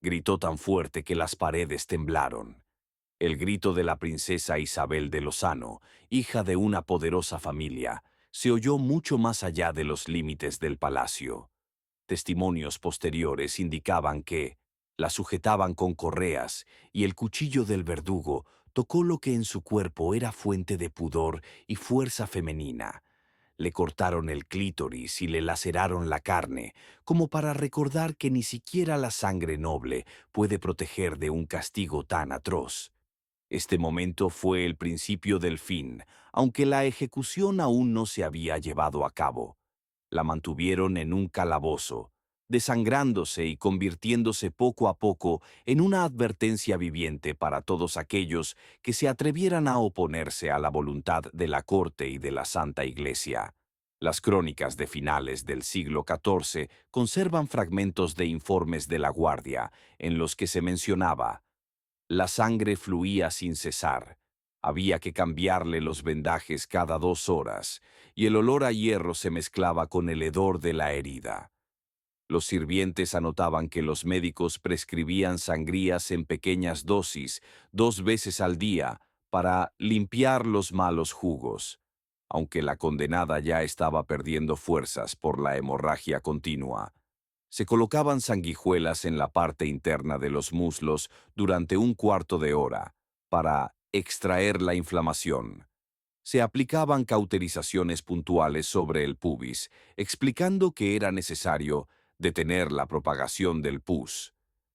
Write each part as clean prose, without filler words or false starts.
Gritó tan fuerte que las paredes temblaron. El grito de la princesa Isabel de Lozano, hija de una poderosa familia, se oyó mucho más allá de los límites del palacio. Testimonios posteriores indicaban que la sujetaban con correas y el cuchillo del verdugo tocó lo que en su cuerpo era fuente de pudor y fuerza femenina. Le cortaron el clítoris y le laceraron la carne, como para recordar que ni siquiera la sangre noble puede proteger de un castigo tan atroz. Este momento fue el principio del fin, aunque la ejecución aún no se había llevado a cabo. La mantuvieron en un calabozo, desangrándose y convirtiéndose poco a poco en una advertencia viviente para todos aquellos que se atrevieran a oponerse a la voluntad de la corte y de la Santa Iglesia. Las crónicas de finales del siglo XIV conservan fragmentos de informes de la Guardia, en los que se mencionaba: la sangre fluía sin cesar. Había que cambiarle los vendajes cada 2 horas, y el olor a hierro se mezclaba con el hedor de la herida. Los sirvientes anotaban que los médicos prescribían sangrías en pequeñas dosis 2 veces al día para limpiar los malos jugos. Aunque la condenada ya estaba perdiendo fuerzas por la hemorragia continua, se colocaban sanguijuelas en la parte interna de los muslos durante 1/4 de hora para extraer la inflamación. Se aplicaban cauterizaciones puntuales sobre el pubis, explicando que era necesario detener la propagación del pus.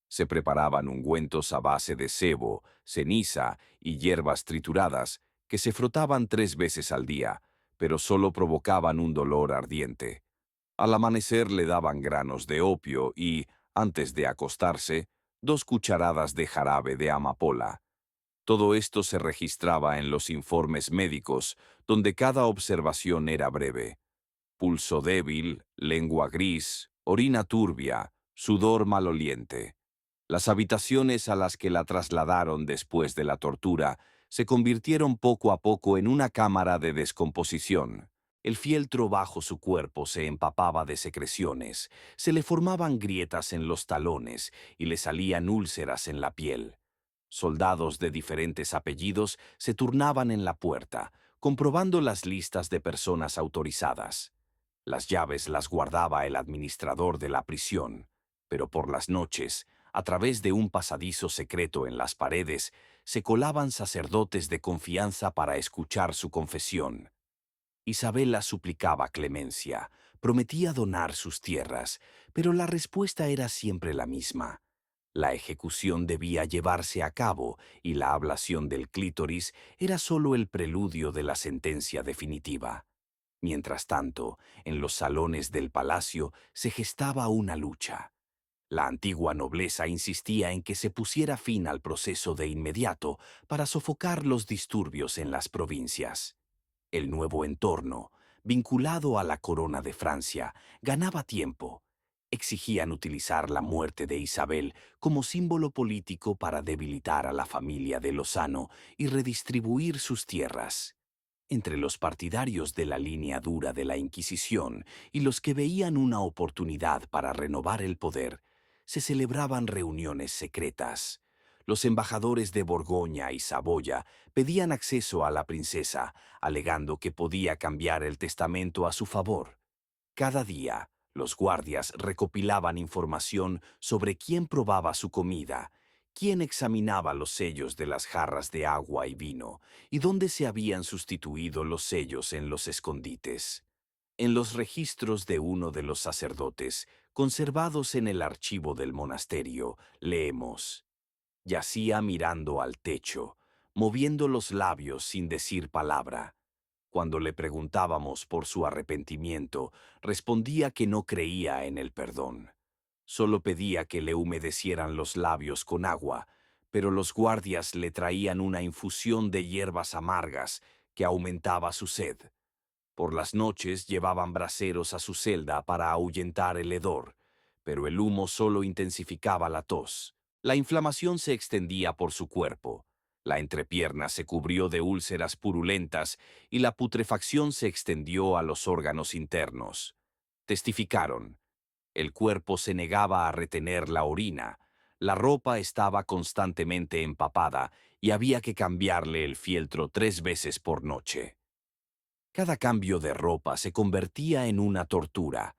Se preparaban ungüentos a base de sebo, ceniza y hierbas trituradas que se frotaban 3 veces al día, pero solo provocaban un dolor ardiente. Al amanecer le daban granos de opio y, antes de acostarse, 2 cucharadas de jarabe de amapola. Todo esto se registraba en los informes médicos, donde cada observación era breve: pulso débil, lengua gris, orina turbia, sudor maloliente. Las habitaciones a las que la trasladaron después de la tortura se convirtieron poco a poco en una cámara de descomposición. El fieltro bajo su cuerpo se empapaba de secreciones, se le formaban grietas en los talones y le salían úlceras en la piel. Soldados de diferentes apellidos se turnaban en la puerta, comprobando las listas de personas autorizadas. Las llaves las guardaba el administrador de la prisión, pero por las noches, a través de un pasadizo secreto en las paredes, se colaban sacerdotes de confianza para escuchar su confesión. Isabela suplicaba clemencia, prometía donar sus tierras, pero la respuesta era siempre la misma. La ejecución debía llevarse a cabo y la ablación del clítoris era solo el preludio de la sentencia definitiva. Mientras tanto, en los salones del palacio se gestaba una lucha. La antigua nobleza insistía en que se pusiera fin al proceso de inmediato para sofocar los disturbios en las provincias. El nuevo entorno, vinculado a la corona de Francia, ganaba tiempo. Exigían utilizar la muerte de Isabel como símbolo político para debilitar a la familia de Lozano y redistribuir sus tierras. Entre los partidarios de la línea dura de la Inquisición y los que veían una oportunidad para renovar el poder, se celebraban reuniones secretas. Los embajadores de Borgoña y Saboya pedían acceso a la princesa, alegando que podía cambiar el testamento a su favor. Cada día, los guardias recopilaban información sobre quién probaba su comida, quién examinaba los sellos de las jarras de agua y vino, y dónde se habían sustituido los sellos en los escondites. En los registros de uno de los sacerdotes, conservados en el archivo del monasterio, leemos: yacía mirando al techo, moviendo los labios sin decir palabra. Cuando le preguntábamos por su arrepentimiento, respondía que no creía en el perdón. Solo pedía que le humedecieran los labios con agua, pero los guardias le traían una infusión de hierbas amargas que aumentaba su sed. Por las noches llevaban braseros a su celda para ahuyentar el hedor, pero el humo solo intensificaba la tos. La inflamación se extendía por su cuerpo. La entrepierna se cubrió de úlceras purulentas y la putrefacción se extendió a los órganos internos. Testificaron: el cuerpo se negaba a retener la orina, La ropa estaba constantemente empapada y había que cambiarle el fieltro 3 veces por noche. Cada cambio de ropa se convertía en una tortura.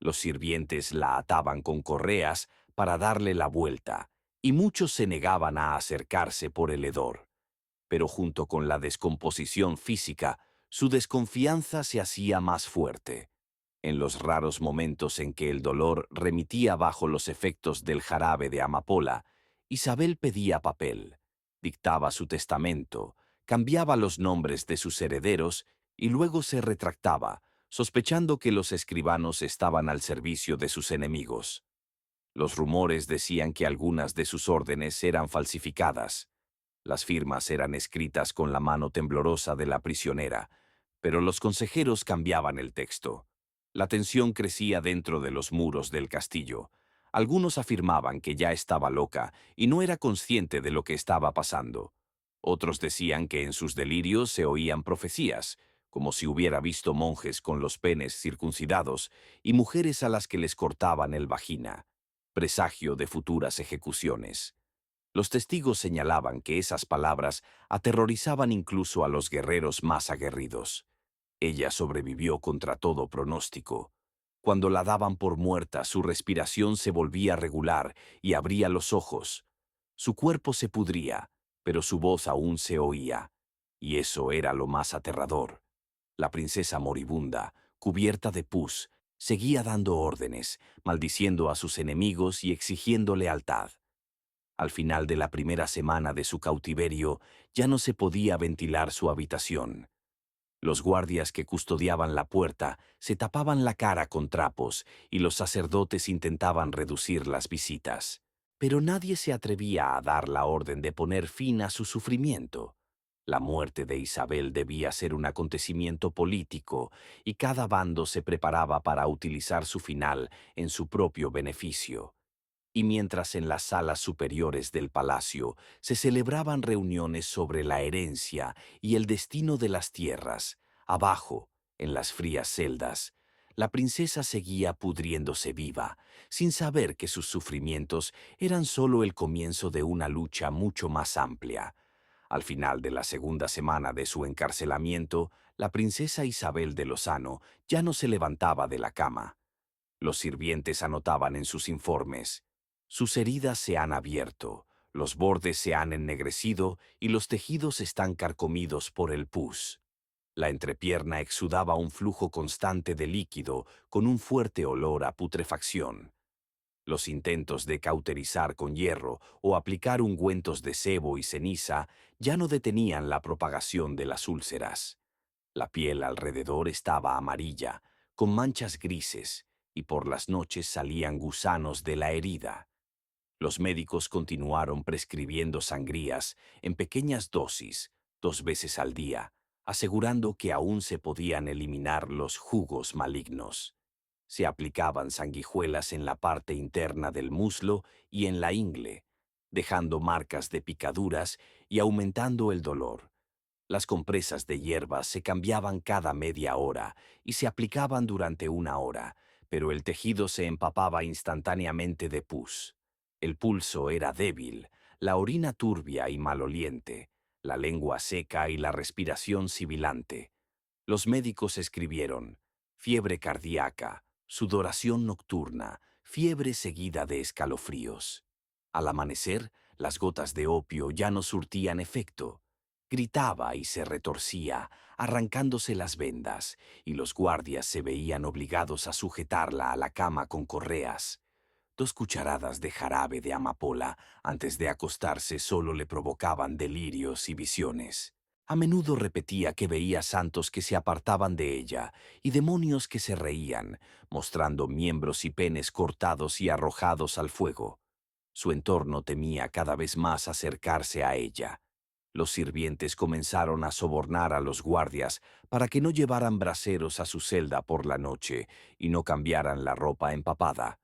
Los sirvientes la ataban con correas para darle la vuelta, y muchos se negaban a acercarse por el hedor. Pero junto con la descomposición física, su desconfianza se hacía más fuerte. En los raros momentos en que el dolor remitía bajo los efectos del jarabe de amapola, Isabel pedía papel, dictaba su testamento, cambiaba los nombres de sus herederos y luego se retractaba, sospechando que los escribanos estaban al servicio de sus enemigos. Los rumores decían que algunas de sus órdenes eran falsificadas. Las firmas eran escritas con la mano temblorosa de la prisionera, pero los consejeros cambiaban el texto. La tensión crecía dentro de los muros del castillo. Algunos afirmaban que ya estaba loca y no era consciente de lo que estaba pasando. Otros decían que en sus delirios se oían profecías, como si hubiera visto monjes con los penes circuncidados y mujeres a las que les cortaban el vagina, presagio de futuras ejecuciones. Los testigos señalaban que esas palabras aterrorizaban incluso a los guerreros más aguerridos. Ella sobrevivió contra todo pronóstico. Cuando la daban por muerta, su respiración se volvía regular y abría los ojos. Su cuerpo se pudría, pero su voz aún se oía. Y eso era lo más aterrador. La princesa moribunda, cubierta de pus, seguía dando órdenes, maldiciendo a sus enemigos y exigiendo lealtad. Al final de la primera semana de su cautiverio, ya no se podía ventilar su habitación. Los guardias que custodiaban la puerta se tapaban la cara con trapos y los sacerdotes intentaban reducir las visitas. Pero nadie se atrevía a dar la orden de poner fin a su sufrimiento. La muerte de Isabel debía ser un acontecimiento político y cada bando se preparaba para utilizar su final en su propio beneficio. Y mientras en las salas superiores del palacio se celebraban reuniones sobre la herencia y el destino de las tierras, abajo, en las frías celdas, la princesa seguía pudriéndose viva, sin saber que sus sufrimientos eran solo el comienzo de una lucha mucho más amplia. Al final de la segunda semana de su encarcelamiento, la princesa Isabel de Lozano ya no se levantaba de la cama. Los sirvientes anotaban en sus informes: sus heridas se han abierto, los bordes se han ennegrecido y los tejidos están carcomidos por el pus. La entrepierna exudaba un flujo constante de líquido con un fuerte olor a putrefacción. Los intentos de cauterizar con hierro o aplicar ungüentos de sebo y ceniza ya no detenían la propagación de las úlceras. La piel alrededor estaba amarilla, con manchas grises, y por las noches salían gusanos de la herida. Los médicos continuaron prescribiendo sangrías en pequeñas dosis, 2 veces al día, asegurando que aún se podían eliminar los jugos malignos. Se aplicaban sanguijuelas en la parte interna del muslo y en la ingle, dejando marcas de picaduras y aumentando el dolor. Las compresas de hierbas se cambiaban cada media hora y se aplicaban durante una hora, pero el tejido se empapaba instantáneamente de pus. El pulso era débil, la orina turbia y maloliente, la lengua seca y la respiración sibilante. Los médicos escribieron: fiebre cardíaca, sudoración nocturna, fiebre seguida de escalofríos. Al amanecer, las gotas de opio ya no surtían efecto. Gritaba y se retorcía, arrancándose las vendas, y los guardias se veían obligados a sujetarla a la cama con correas. 2 cucharadas de jarabe de amapola antes de acostarse solo le provocaban delirios y visiones. A menudo repetía que veía santos que se apartaban de ella y demonios que se reían, mostrando miembros y penes cortados y arrojados al fuego. Su entorno temía cada vez más acercarse a ella. Los sirvientes comenzaron a sobornar a los guardias para que no llevaran braseros a su celda por la noche y no cambiaran la ropa empapada.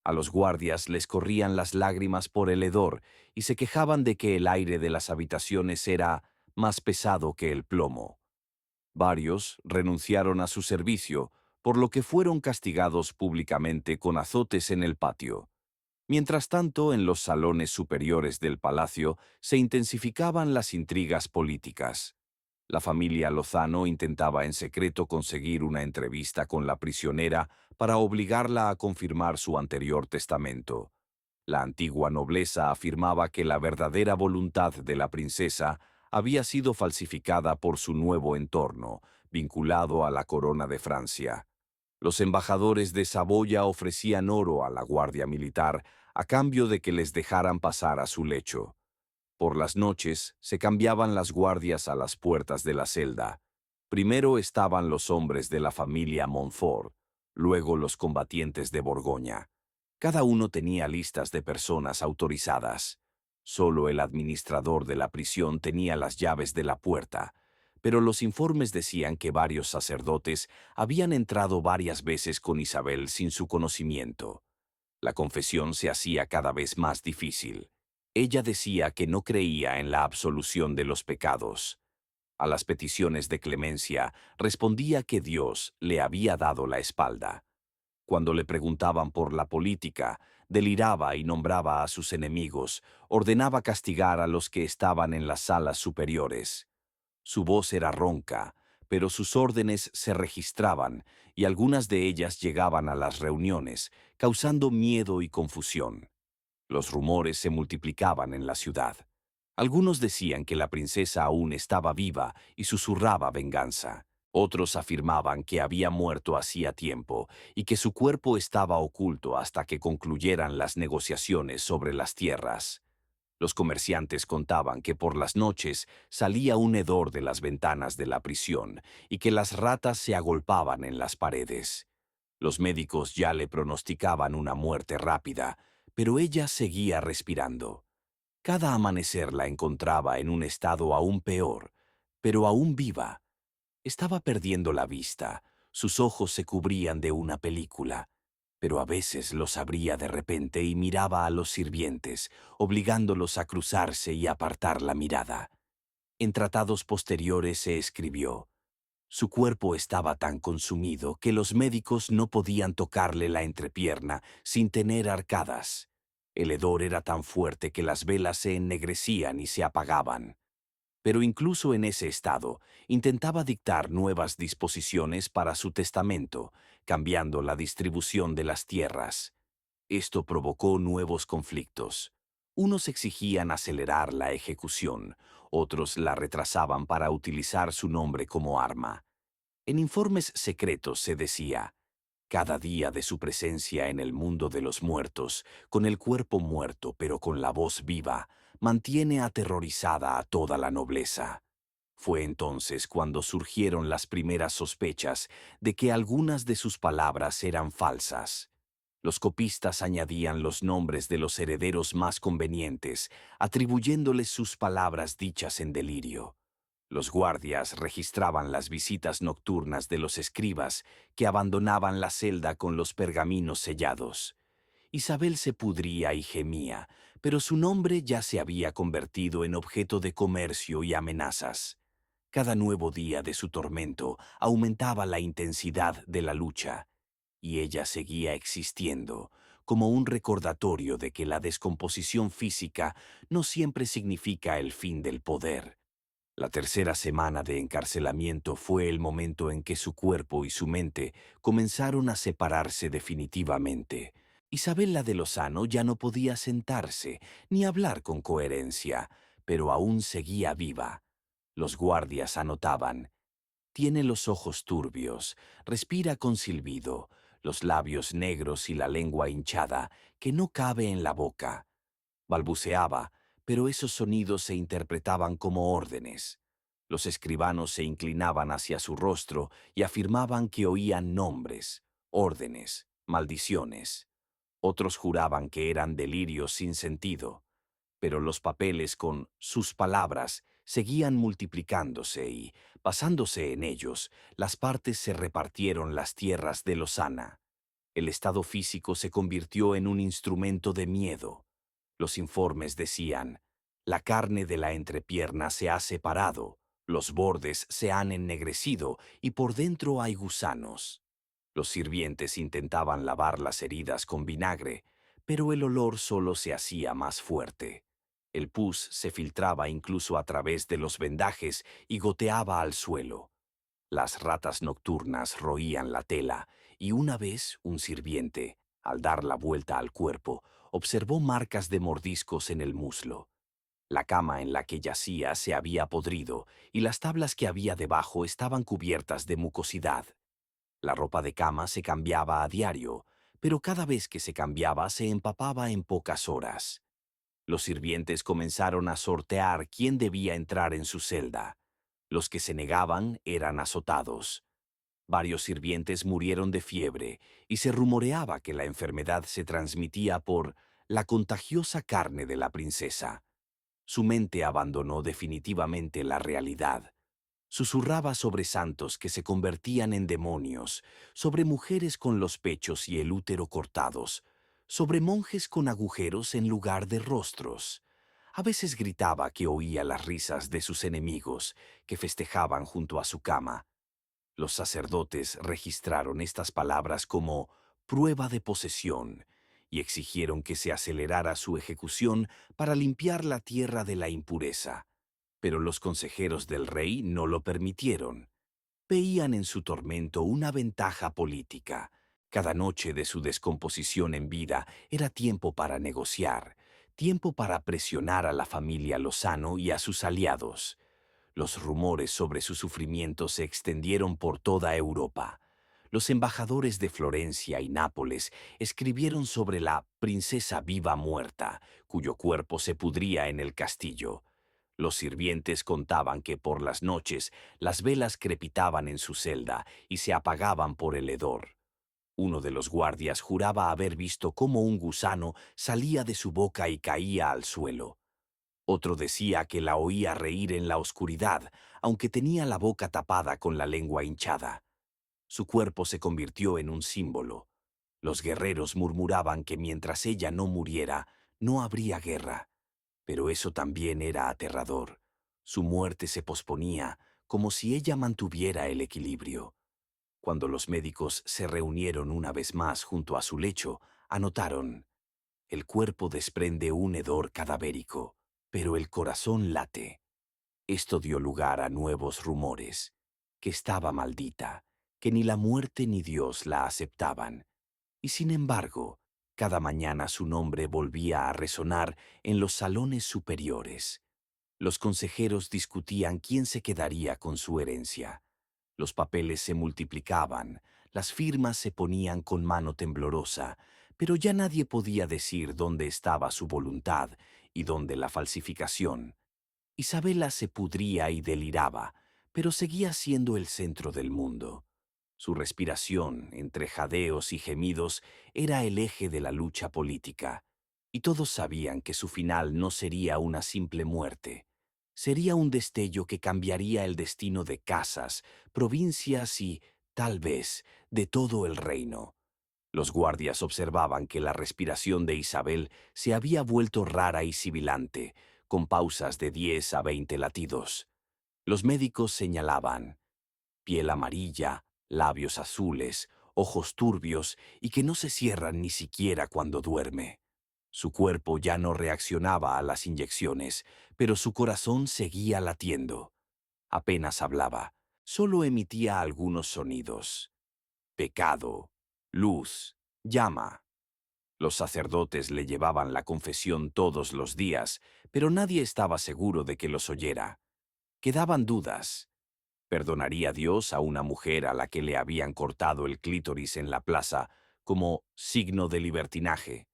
A los guardias les corrían las lágrimas por el hedor y se quejaban de que el aire de las habitaciones era más pesado que el plomo. Varios renunciaron a su servicio, por lo que fueron castigados públicamente con azotes en el patio. Mientras tanto, en los salones superiores del palacio se intensificaban las intrigas políticas. La familia Lozano intentaba en secreto conseguir una entrevista con la prisionera para obligarla a confirmar su anterior testamento. La antigua nobleza afirmaba que la verdadera voluntad de la princesa había sido falsificada por su nuevo entorno, vinculado a la corona de Francia. Los embajadores de Saboya ofrecían oro a la guardia militar a cambio de que les dejaran pasar a su lecho. Por las noches se cambiaban las guardias a las puertas de la celda. Primero estaban los hombres de la familia Montfort, luego los combatientes de Borgoña. Cada uno tenía listas de personas autorizadas. Solo el administrador de la prisión tenía las llaves de la puerta, pero los informes decían que varios sacerdotes habían entrado varias veces con Isabel sin su conocimiento. La confesión se hacía cada vez más difícil. Ella decía que no creía en la absolución de los pecados. A las peticiones de clemencia respondía que Dios le había dado la espalda. Cuando le preguntaban por la política, deliraba y nombraba a sus enemigos, ordenaba castigar a los que estaban en las salas superiores. Su voz era ronca, pero sus órdenes se registraban y algunas de ellas llegaban a las reuniones, causando miedo y confusión. Los rumores se multiplicaban en la ciudad. Algunos decían que la princesa aún estaba viva y susurraba venganza. Otros afirmaban que había muerto hacía tiempo y que su cuerpo estaba oculto hasta que concluyeran las negociaciones sobre las tierras. Los comerciantes contaban que por las noches salía un hedor de las ventanas de la prisión y que las ratas se agolpaban en las paredes. Los médicos ya le pronosticaban una muerte rápida, pero ella seguía respirando. Cada amanecer la encontraba en un estado aún peor, pero aún viva. Estaba perdiendo la vista, sus ojos se cubrían de una película, pero a veces los abría de repente y miraba a los sirvientes, obligándolos a cruzarse y apartar la mirada. En tratados posteriores se escribió: su cuerpo estaba tan consumido que los médicos no podían tocarle la entrepierna sin tener arcadas. El hedor era tan fuerte que las velas se ennegrecían y se apagaban. Pero incluso en ese estado, intentaba dictar nuevas disposiciones para su testamento, cambiando la distribución de las tierras. Esto provocó nuevos conflictos. Unos exigían acelerar la ejecución, otros la retrasaban para utilizar su nombre como arma. En informes secretos se decía: cada día de su presencia en el mundo de los muertos, con el cuerpo muerto pero con la voz viva, mantiene aterrorizada a toda la nobleza. Fue entonces cuando surgieron las primeras sospechas de que algunas de sus palabras eran falsas. Los copistas añadían los nombres de los herederos más convenientes, atribuyéndoles sus palabras dichas en delirio. Los guardias registraban las visitas nocturnas de los escribas que abandonaban la celda con los pergaminos sellados. Isabel se pudría y gemía, pero su nombre ya se había convertido en objeto de comercio y amenazas. Cada nuevo día de su tormento aumentaba la intensidad de la lucha, y ella seguía existiendo, como un recordatorio de que la descomposición física no siempre significa el fin del poder. La tercera semana de encarcelamiento fue el momento en que su cuerpo y su mente comenzaron a separarse definitivamente. Isabel la de Lozano ya no podía sentarse ni hablar con coherencia, pero aún seguía viva. Los guardias anotaban: tiene los ojos turbios, respira con silbido, los labios negros y la lengua hinchada, que no cabe en la boca. Balbuceaba, pero esos sonidos se interpretaban como órdenes. Los escribanos se inclinaban hacia su rostro y afirmaban que oían nombres, órdenes, maldiciones. Otros juraban que eran delirios sin sentido, pero los papeles con sus palabras seguían multiplicándose y, basándose en ellos, las partes se repartieron las tierras de Lozana. El estado físico se convirtió en un instrumento de miedo. Los informes decían: la carne de la entrepierna se ha separado, los bordes se han ennegrecido y por dentro hay gusanos. Los sirvientes intentaban lavar las heridas con vinagre, pero el olor solo se hacía más fuerte. El pus se filtraba incluso a través de los vendajes y goteaba al suelo. Las ratas nocturnas roían la tela, y una vez un sirviente, al dar la vuelta al cuerpo, observó marcas de mordiscos en el muslo. La cama en la que yacía se había podrido, y las tablas que había debajo estaban cubiertas de mucosidad. La ropa de cama se cambiaba a diario, pero cada vez que se cambiaba se empapaba en pocas horas. Los sirvientes comenzaron a sortear quién debía entrar en su celda. Los que se negaban eran azotados. Varios sirvientes murieron de fiebre y se rumoreaba que la enfermedad se transmitía por la contagiosa carne de la princesa. Su mente abandonó definitivamente la realidad. Susurraba sobre santos que se convertían en demonios, sobre mujeres con los pechos y el útero cortados, sobre monjes con agujeros en lugar de rostros. A veces gritaba que oía las risas de sus enemigos, que festejaban junto a su cama. Los sacerdotes registraron estas palabras como prueba de posesión y exigieron que se acelerara su ejecución para limpiar la tierra de la impureza. Pero los consejeros del rey no lo permitieron. Veían en su tormento una ventaja política. Cada noche de su descomposición en vida era tiempo para negociar, tiempo para presionar a la familia Lozano y a sus aliados. Los rumores sobre su sufrimiento se extendieron por toda Europa. Los embajadores de Florencia y Nápoles escribieron sobre la princesa viva muerta, cuyo cuerpo se pudría en el castillo. Los sirvientes contaban que por las noches las velas crepitaban en su celda y se apagaban por el hedor. Uno de los guardias juraba haber visto cómo un gusano salía de su boca y caía al suelo. Otro decía que la oía reír en la oscuridad, aunque tenía la boca tapada con la lengua hinchada. Su cuerpo se convirtió en un símbolo. Los guerreros murmuraban que mientras ella no muriera, no habría guerra. Pero eso también era aterrador. Su muerte se posponía, como si ella mantuviera el equilibrio. Cuando los médicos se reunieron una vez más junto a su lecho, anotaron: el cuerpo desprende un hedor cadavérico, pero el corazón late. Esto dio lugar a nuevos rumores, que estaba maldita, que ni la muerte ni Dios la aceptaban. Y sin embargo, cada mañana su nombre volvía a resonar en los salones superiores. Los consejeros discutían quién se quedaría con su herencia. Los papeles se multiplicaban, las firmas se ponían con mano temblorosa, pero ya nadie podía decir dónde estaba su voluntad y dónde la falsificación. Isabela se pudría y deliraba, pero seguía siendo el centro del mundo. Su respiración, entre jadeos y gemidos, era el eje de la lucha política, y todos sabían que su final no sería una simple muerte. Sería un destello que cambiaría el destino de casas, provincias y, tal vez, de todo el reino. Los guardias observaban que la respiración de Isabel se había vuelto rara y sibilante, con pausas de 10 a 20 latidos. Los médicos señalaban: piel amarilla, labios azules, ojos turbios y que no se cierran ni siquiera cuando duerme. Su cuerpo ya no reaccionaba a las inyecciones, pero su corazón seguía latiendo. Apenas hablaba, solo emitía algunos sonidos. Pecado, luz, llama. Los sacerdotes le llevaban la confesión todos los días, pero nadie estaba seguro de que los oyera. Quedaban dudas. ¿Perdonaría Dios a una mujer a la que le habían cortado el clítoris en la plaza como signo de libertinaje?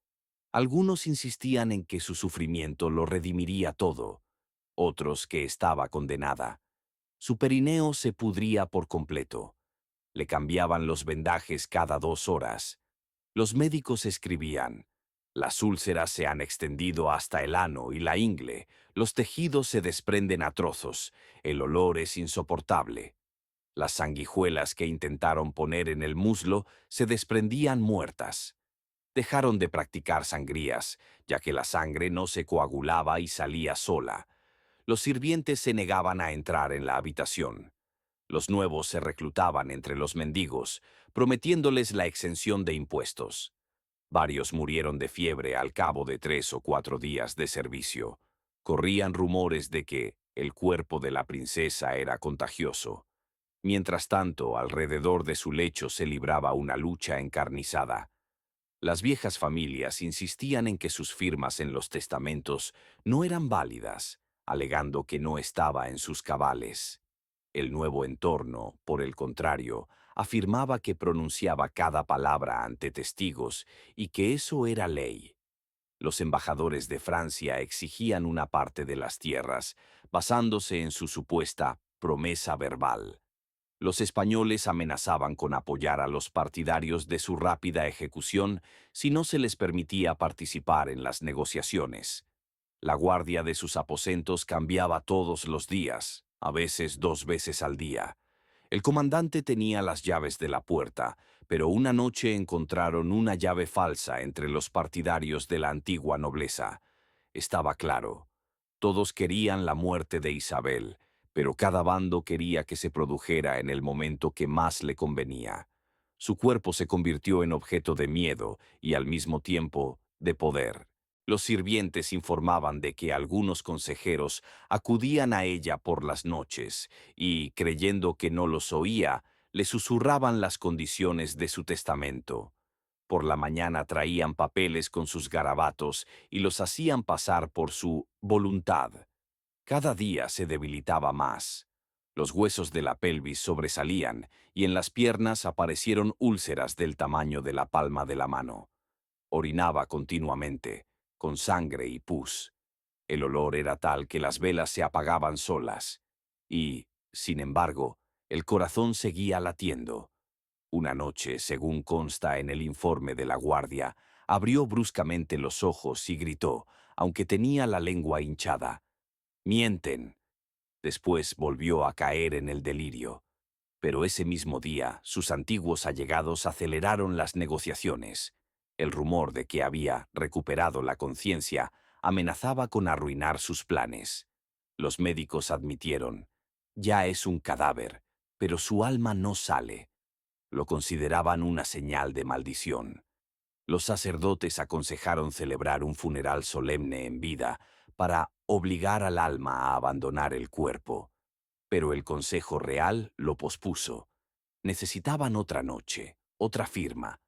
Algunos insistían en que su sufrimiento lo redimiría todo, otros que estaba condenada. Su perineo se pudría por completo. Le cambiaban los vendajes cada 2 horas. Los médicos escribían: las úlceras se han extendido hasta el ano y la ingle, los tejidos se desprenden a trozos, el olor es insoportable. Las sanguijuelas que intentaron poner en el muslo se desprendían muertas. Dejaron de practicar sangrías, ya que la sangre no se coagulaba y salía sola. Los sirvientes se negaban a entrar en la habitación. Los nuevos se reclutaban entre los mendigos, prometiéndoles la exención de impuestos. Varios murieron de fiebre al cabo de 3 o 4 días de servicio. Corrían rumores de que el cuerpo de la princesa era contagioso. Mientras tanto, alrededor de su lecho se libraba una lucha encarnizada. Las viejas familias insistían en que sus firmas en los testamentos no eran válidas, alegando que no estaba en sus cabales. El nuevo entorno, por el contrario, afirmaba que pronunciaba cada palabra ante testigos y que eso era ley. Los embajadores de Francia exigían una parte de las tierras, basándose en su supuesta promesa verbal. Los españoles amenazaban con apoyar a los partidarios de su rápida ejecución si no se les permitía participar en las negociaciones. La guardia de sus aposentos cambiaba todos los días, a veces 2 veces al día. El comandante tenía las llaves de la puerta, pero una noche encontraron una llave falsa entre los partidarios de la antigua nobleza. Estaba claro. Todos querían la muerte de Isabel, pero cada bando quería que se produjera en el momento que más le convenía. Su cuerpo se convirtió en objeto de miedo y al mismo tiempo de poder. Los sirvientes informaban de que algunos consejeros acudían a ella por las noches y, creyendo que no los oía, le susurraban las condiciones de su testamento. Por la mañana traían papeles con sus garabatos y los hacían pasar por su voluntad. Cada día se debilitaba más. Los huesos de la pelvis sobresalían y en las piernas aparecieron úlceras del tamaño de la palma de la mano. Orinaba continuamente, con sangre y pus. El olor era tal que las velas se apagaban solas. Y, sin embargo, el corazón seguía latiendo. Una noche, según consta en el informe de la guardia, abrió bruscamente los ojos y gritó, aunque tenía la lengua hinchada: «¡Mienten!». Después volvió a caer en el delirio. Pero ese mismo día, sus antiguos allegados aceleraron las negociaciones. El rumor de que había recuperado la conciencia amenazaba con arruinar sus planes. Los médicos admitieron: «Ya es un cadáver, pero su alma no sale». Lo consideraban una señal de maldición. Los sacerdotes aconsejaron celebrar un funeral solemne en vida para obligar al alma a abandonar el cuerpo. Pero el Consejo Real lo pospuso. Necesitaban otra noche, otra firma.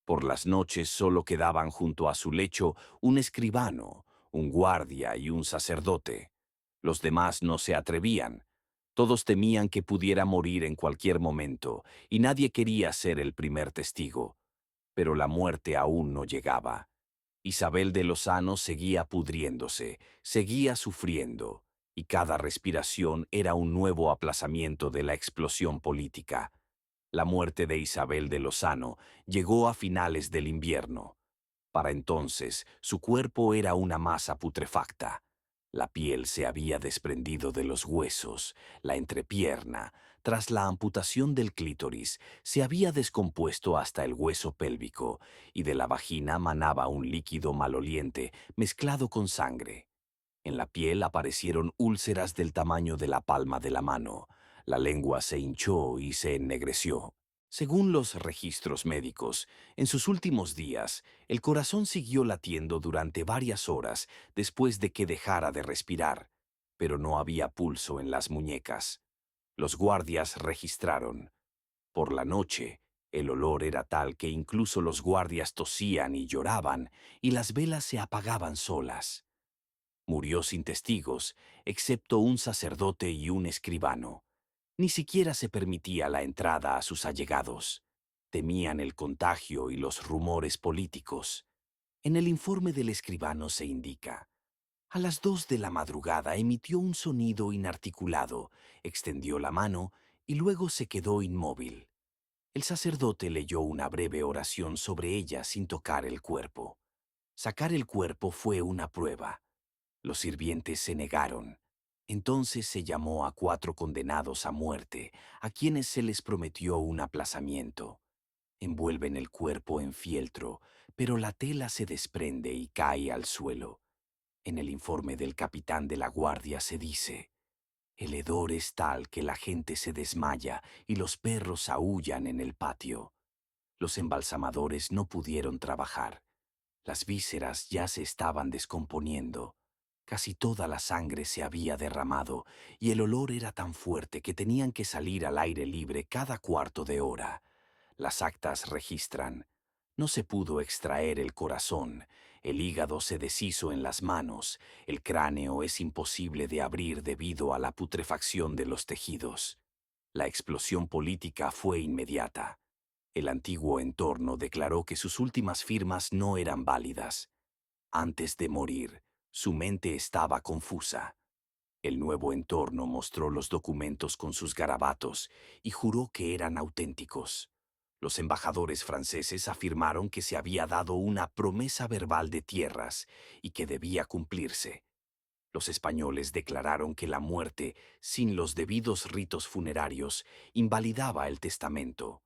Por las noches solo quedaban junto a su lecho un escribano, un guardia y un sacerdote. Los demás no se atrevían. Todos temían que pudiera morir en cualquier momento, y nadie quería ser el primer testigo. Pero la muerte aún no llegaba. Isabel de Lozano seguía pudriéndose, seguía sufriendo, y cada respiración era un nuevo aplazamiento de la explosión política. La muerte de Isabel de Lozano llegó a finales del invierno. Para entonces, su cuerpo era una masa putrefacta. La piel se había desprendido de los huesos, la entrepierna, tras la amputación del clítoris, se había descompuesto hasta el hueso pélvico, y de la vagina manaba un líquido maloliente mezclado con sangre. En la piel aparecieron úlceras del tamaño de la palma de la mano. La lengua se hinchó y se ennegreció. Según los registros médicos, en sus últimos días, el corazón siguió latiendo durante varias horas después de que dejara de respirar, pero no había pulso en las muñecas. Los guardias registraron: por la noche, el olor era tal que incluso los guardias tosían y lloraban, y las velas se apagaban solas. Murió sin testigos, excepto un sacerdote y un escribano. Ni siquiera se permitía la entrada a sus allegados. Temían el contagio y los rumores políticos. En el informe del escribano se indica: a las 2 de la madrugada emitió un sonido inarticulado, extendió la mano y luego se quedó inmóvil. El sacerdote leyó una breve oración sobre ella sin tocar el cuerpo. Sacar el cuerpo fue una prueba. Los sirvientes se negaron. Entonces se llamó a 4 condenados a muerte, a quienes se les prometió un aplazamiento. Envuelven el cuerpo en fieltro, pero la tela se desprende y cae al suelo. En el informe del capitán de la guardia se dice: el hedor es tal que la gente se desmaya y los perros aúllan en el patio. Los embalsamadores no pudieron trabajar. Las vísceras ya se estaban descomponiendo. Casi toda la sangre se había derramado y el olor era tan fuerte que tenían que salir al aire libre cada cuarto de hora. Las actas registran. No se pudo extraer el corazón, el hígado se deshizo en las manos, el cráneo es imposible de abrir debido a la putrefacción de los tejidos. La explosión política fue inmediata. El antiguo entorno declaró que sus últimas firmas no eran válidas. Antes de morir, su mente estaba confusa. El nuevo entorno mostró los documentos con sus garabatos y juró que eran auténticos. Los embajadores franceses afirmaron que se había dado una promesa verbal de tierras y que debía cumplirse. Los españoles declararon que la muerte, sin los debidos ritos funerarios, invalidaba el testamento.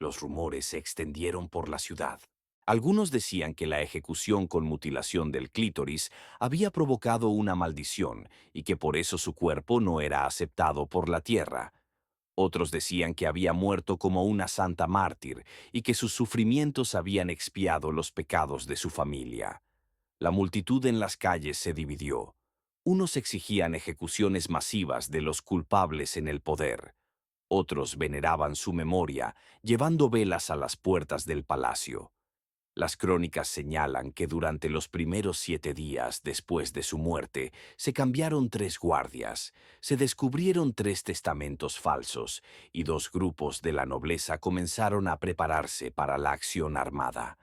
Los rumores se extendieron por la ciudad. Algunos decían que la ejecución con mutilación del clítoris había provocado una maldición y que por eso su cuerpo no era aceptado por la tierra. Otros decían que había muerto como una santa mártir y que sus sufrimientos habían expiado los pecados de su familia. La multitud en las calles se dividió. Unos exigían ejecuciones masivas de los culpables en el poder. Otros veneraban su memoria, llevando velas a las puertas del palacio. Las crónicas señalan que durante los primeros 7 días después de su muerte se cambiaron 3 guardias, se descubrieron 3 testamentos falsos y 2 grupos de la nobleza comenzaron a prepararse para la acción armada.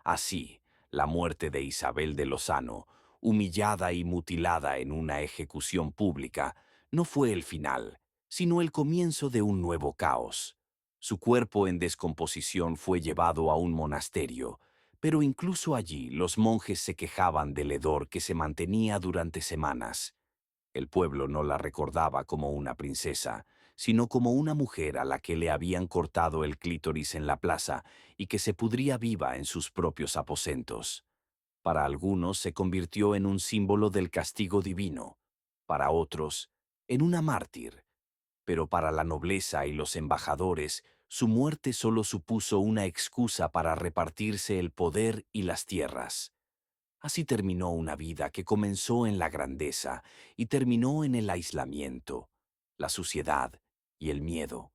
Así, la muerte de Isabel de Lozano, humillada y mutilada en una ejecución pública, no fue el final, sino el comienzo de un nuevo caos. Su cuerpo en descomposición fue llevado a un monasterio, pero incluso allí los monjes se quejaban del hedor que se mantenía durante semanas. El pueblo no la recordaba como una princesa, sino como una mujer a la que le habían cortado el clítoris en la plaza y que se pudría viva en sus propios aposentos. Para algunos se convirtió en un símbolo del castigo divino, para otros, en una mártir, pero para la nobleza y los embajadores, su muerte solo supuso una excusa para repartirse el poder y las tierras. Así terminó una vida que comenzó en la grandeza y terminó en el aislamiento, la suciedad y el miedo.